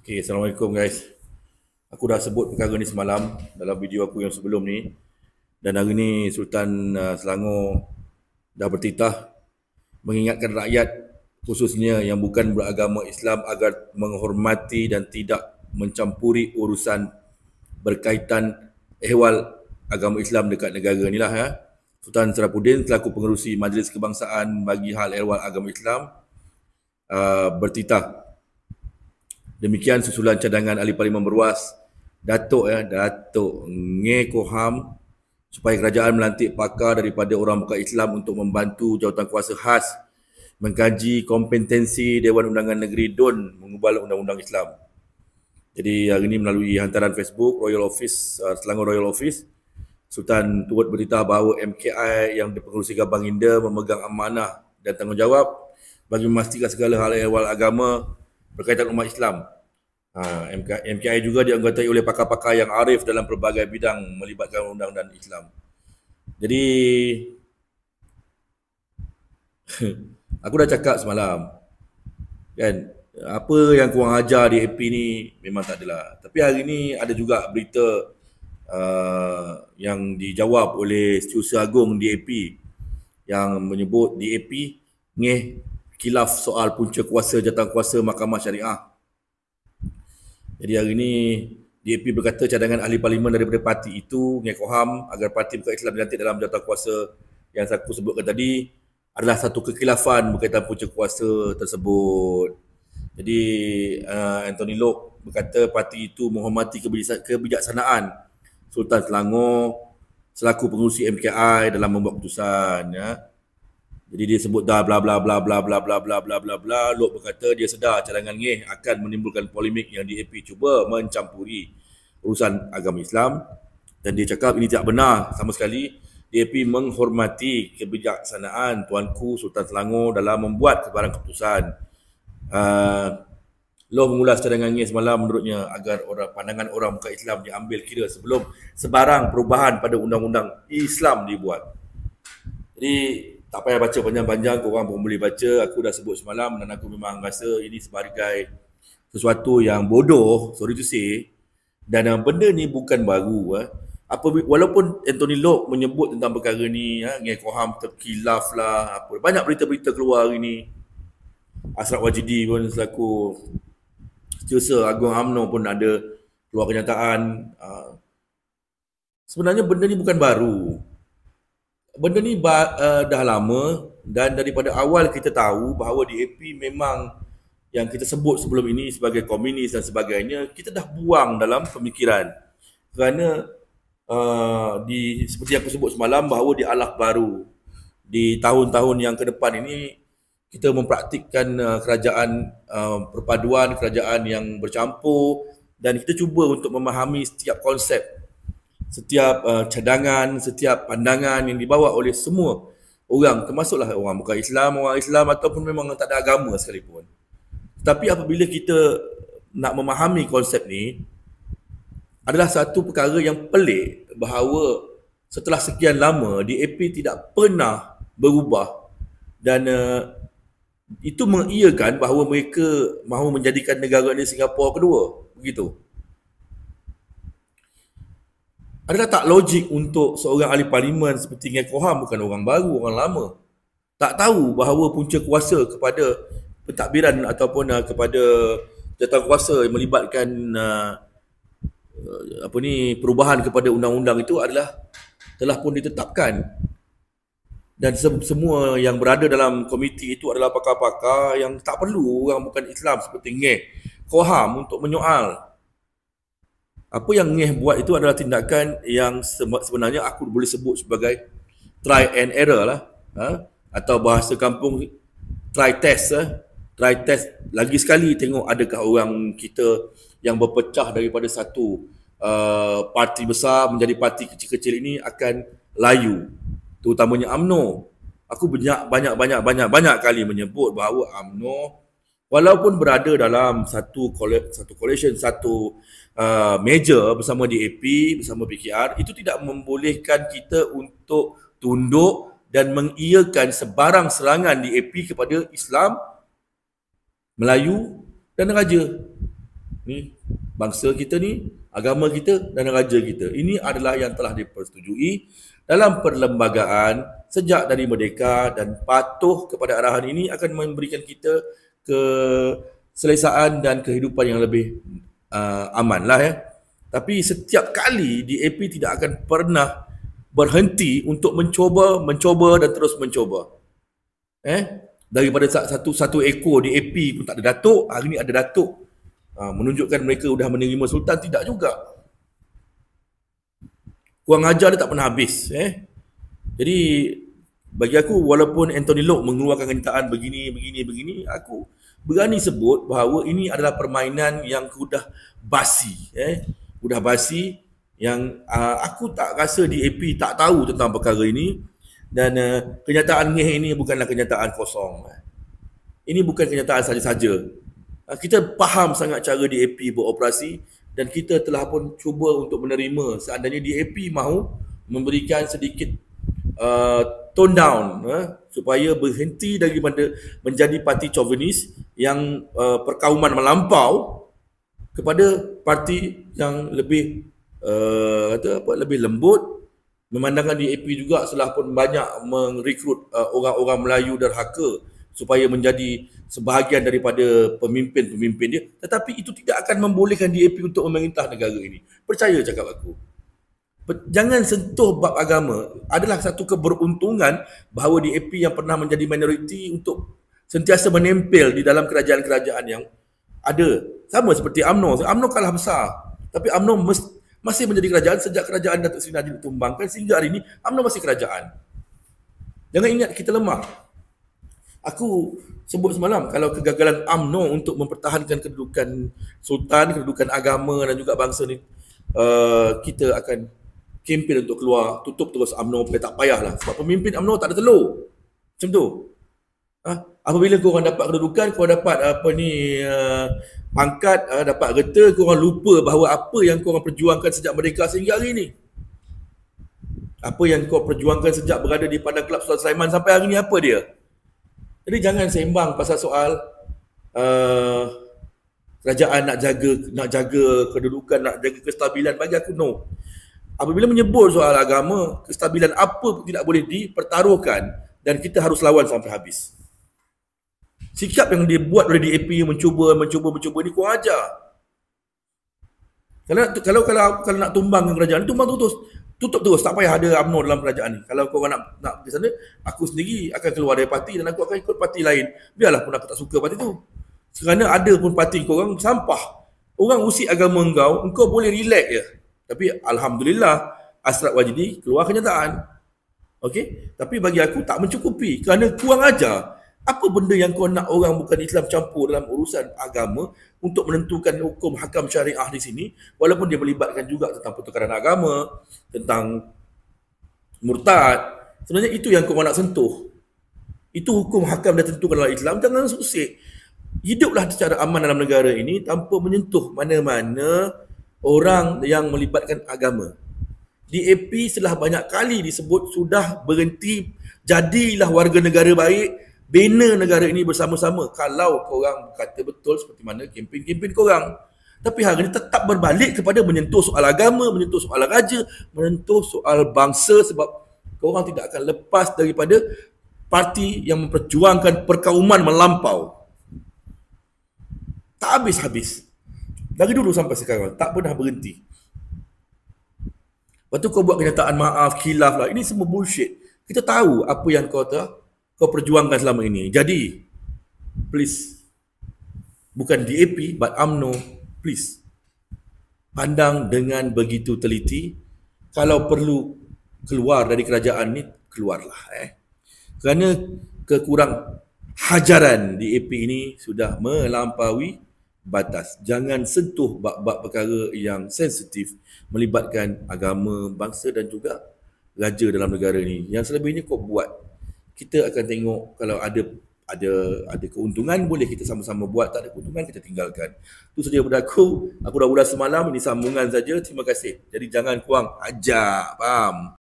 Okay, Assalamualaikum guys. Aku dah sebut perkara ni semalam dalam video aku yang sebelum ni. Dan hari ni Sultan Selangor dah bertitah mengingatkan rakyat khususnya yang bukan beragama Islam agar menghormati dan tidak mencampuri urusan berkaitan ehwal agama Islam dekat negara ni lah ya. Sultan Sarafuddin selaku pengerusi Majlis Kebangsaan bagi hal ehwal agama Islam bertitah. Demikian susulan cadangan Ahli Parlimen Berwas Datuk Ngeh Koham supaya kerajaan melantik pakar daripada orang bukan Islam untuk membantu jawatankuasa khas mengkaji kompetensi Dewan Undangan Negeri DUN mengubah undang-undang Islam. Jadi hari ini melalui hantaran Facebook Royal Office, Selangor Royal Office, Sultan turut bertitah bahawa MKI yang dipengerusi Gabang Indah memegang amanah dan tanggungjawab bagi memastikan segala hal ehwal agama berkaitan umat Islam. MKI juga dianggotai oleh pakar-pakar yang arif dalam pelbagai bidang melibatkan undang-undang Islam. Jadi aku dah cakap semalam kan, apa yang korang ajar di AP ni memang tak adalah. Tapi hari ni ada juga berita yang dijawab oleh Setiausaha Agung DAP yang menyebut DAP ngeh khilaf soal punca kuasa jawatankuasa Mahkamah Syariah. Jadi hari ini DAP berkata cadangan ahli parlimen daripada parti itu Ngeh Koham agar parti bukan Islam dilantik dalam jawatankuasa yang aku sebutkan tadi adalah satu kekhilafan berkaitan punca kuasa tersebut. Jadi Anthony Loke berkata parti itu menghormati kebijaksanaan Sultan Selangor selaku pengerusi MKI dalam membuat keputusan ya. Jadi dia sebut dah bla bla bla bla bla bla bla bla bla bla. Lok berkata dia sedar cadangan Ngeh akan menimbulkan polemik yang DAP cuba mencampuri urusan agama Islam dan dia cakap ini tidak benar sama sekali. DAP menghormati kebijaksanaan Tuanku Sultan Selangor dalam membuat sebarang keputusan. Lok mengulas cadangan Ngeh semalam menurutnya agar pandangan orang bukan Islam diambil kira sebelum sebarang perubahan pada undang-undang Islam dibuat. Jadi tak payah baca panjang-panjang, korang pun boleh baca. Aku dah sebut semalam dan aku memang rasa ini sebagai sesuatu yang bodoh, sorry to say. Dan benda ni bukan baru. Walaupun Anthony Loke menyebut tentang perkara ni, Ngeh Koham terkilaf lah, banyak berita-berita keluar hari ni. Ashraf Wajidi pun selaku Setiausaha Agung UMNO pun ada keluar kenyataan. Sebenarnya benda ni bukan baru. Benda ni dah lama dan daripada awal kita tahu bahawa DAP memang yang kita sebut sebelum ini sebagai komunis dan sebagainya, kita dah buang dalam pemikiran. Kerana seperti yang aku sebut semalam bahawa di Alah Baru, di tahun-tahun yang ke depan ini, kita mempraktikkan kerajaan perpaduan, kerajaan yang bercampur dan kita cuba untuk memahami setiap konsep, setiap cadangan, setiap pandangan yang dibawa oleh semua orang, termasuklah orang bukan Islam, orang Islam ataupun memang tak ada agama sekalipun. Tapi apabila kita nak memahami konsep ni, adalah satu perkara yang pelik bahawa setelah sekian lama DAP tidak pernah berubah dan itu mengiyakan bahawa mereka mahu menjadikan negara ini Singapura kedua, begitu. Adalah tak logik untuk seorang ahli parlimen seperti Ngeh Koham, bukan orang baru, orang lama, tak tahu bahawa punca kuasa kepada pentadbiran ataupun kepada jawatankuasa yang melibatkan perubahan kepada undang-undang itu adalah telah pun ditetapkan. Dan semua yang berada dalam komiti itu adalah pakar-pakar yang tak perlu orang bukan Islam seperti Ngeh Koham untuk menyoal. Apa yang Ngeh buat itu adalah tindakan yang sebenarnya aku boleh sebut sebagai try and error lah, atau bahasa kampung try test. Try test lagi sekali, tengok adakah orang kita yang berpecah daripada satu parti besar menjadi parti kecil-kecil ini akan layu, terutamanya UMNO. Aku banyak kali menyebut bahawa UMNO walaupun berada dalam satu coalition, satu meja bersama DAP, bersama PKR, itu tidak membolehkan kita untuk tunduk dan mengiyakan sebarang serangan DAP kepada Islam, Melayu dan Raja. Ni bangsa kita ni, agama kita dan raja kita. Ini adalah yang telah dipersetujui dalam perlembagaan sejak dari merdeka dan patuh kepada arahan ini akan memberikan kita keselesaan dan kehidupan yang lebih aman lah ya. Tapi setiap kali DAP tidak akan pernah berhenti untuk mencoba dan terus mencoba. Daripada satu ekor DAP pun tak ada datuk, hari ni ada datuk. Menunjukkan mereka sudah menerima sultan, tidak juga. Kurang ajar dia tak pernah habis. Jadi bagi aku, walaupun Anthony Locke mengeluarkan kenyataan begini, aku berani sebut bahawa ini adalah permainan yang sudah basi. Sudah basi yang aku tak rasa DAP tak tahu tentang perkara ini. Dan kenyataan ngeh ini bukanlah kenyataan kosong. Ini bukan kenyataan saja-saja. Kita faham sangat cara DAP beroperasi dan kita telah pun cuba untuk menerima seandainya DAP mahu memberikan sedikit tone down supaya berhenti daripada menjadi parti chauvinis yang perkauman melampau kepada parti yang lebih lebih lembut, memandangkan DAP juga telah pun banyak merekrut orang-orang Melayu derhaka supaya menjadi sebahagian daripada pemimpin-pemimpin dia, tetapi itu tidak akan membolehkan DAP untuk memerintah negara ini. Percaya cakap aku. Jangan sentuh bab agama. Adalah satu keberuntungan bahawa DAP yang pernah menjadi minoriti untuk sentiasa menempel di dalam kerajaan-kerajaan yang ada. Sama seperti UMNO. UMNO kalah besar, tapi UMNO masih menjadi kerajaan sejak kerajaan Datuk Seri Najib ditumbangkan sehingga hari ini UMNO masih kerajaan. Jangan ingat kita lemah. Aku sebut semalam, kalau kegagalan UMNO untuk mempertahankan kedudukan sultan, kedudukan agama dan juga bangsa ni, kita akan kempen untuk keluar, tutup terus UMNO, tak payahlah. Sebab pemimpin UMNO tak ada telur. Macam tu. Apabila korang dapat kedudukan, korang dapat pangkat, dapat reta, korang lupa bahawa apa yang korang perjuangkan sejak merdeka sehingga hari ini. Apa yang korang perjuangkan sejak berada di Padang Kelab Sultan Sulaiman sampai hari ini, apa dia? Jadi jangan sembang pasal soal kerajaan nak jaga kedudukan, nak jaga kestabilan. Bagi aku no. Apabila menyebut soal agama, kestabilan apa pun tidak boleh dipertaruhkan dan kita harus lawan sampai habis. Sikap yang dibuat oleh DAP mencuba ni kurang ajar. Kalau nak tumbang kerajaan, tumbang terus. Tutup terus, tak payah ada UMNO dalam kerajaan ni. Kalau korang nak pergi sana, aku sendiri akan keluar dari parti dan aku akan ikut parti lain. Biarlah pun aku tak suka parti tu. Kerana ada pun parti korang sampah. Orang usik agama engkau boleh relax je. Tapi Alhamdulillah, Ashraf Wajidi keluar kenyataan. Okey? Tapi bagi aku tak mencukupi kerana kurang ajar. Apa benda yang kau nak orang bukan Islam campur dalam urusan agama untuk menentukan hukum hakam syariah di sini, walaupun dia melibatkan juga tentang pertukaran agama, tentang murtad. Sebenarnya itu yang kau nak sentuh. Itu hukum hakam dan tentukan oleh Islam. Jangan susik. Hiduplah secara aman dalam negara ini tanpa menyentuh mana-mana orang yang melibatkan agama. DAP setelah banyak kali disebut sudah berhenti. Jadilah warga negara baik, bina negara ini bersama-sama. Kalau korang kata betul seperti mana kempen-kempen korang. Tapi hari ini tetap berbalik kepada menyentuh soal agama, menyentuh soal raja, menyentuh soal bangsa, sebab korang tidak akan lepas daripada parti yang memperjuangkan perkauman melampau. Tak habis-habis. Dari dulu sampai sekarang, tak pernah berhenti. Lepas tu kau buat kenyataan maaf, khilaf lah. Ini semua bullshit. Kita tahu apa yang kau perjuangkan selama ini. Jadi, please, bukan DAP, but UMNO, please, pandang dengan begitu teliti. Kalau perlu keluar dari kerajaan ni, keluarlah. Kerana kekurang hajaran DAP ini sudah melampaui batas. Jangan sentuh bab-bab perkara yang sensitif melibatkan agama, bangsa dan juga raja dalam negara ini. Yang selebihnya kau buat. Kita akan tengok kalau ada keuntungan, boleh kita sama-sama buat. Tak ada keuntungan, kita tinggalkan. Itu saja daripada aku. Aku dah ulas semalam, ini sambungan saja. Terima kasih. Jadi jangan kurang ajar, faham?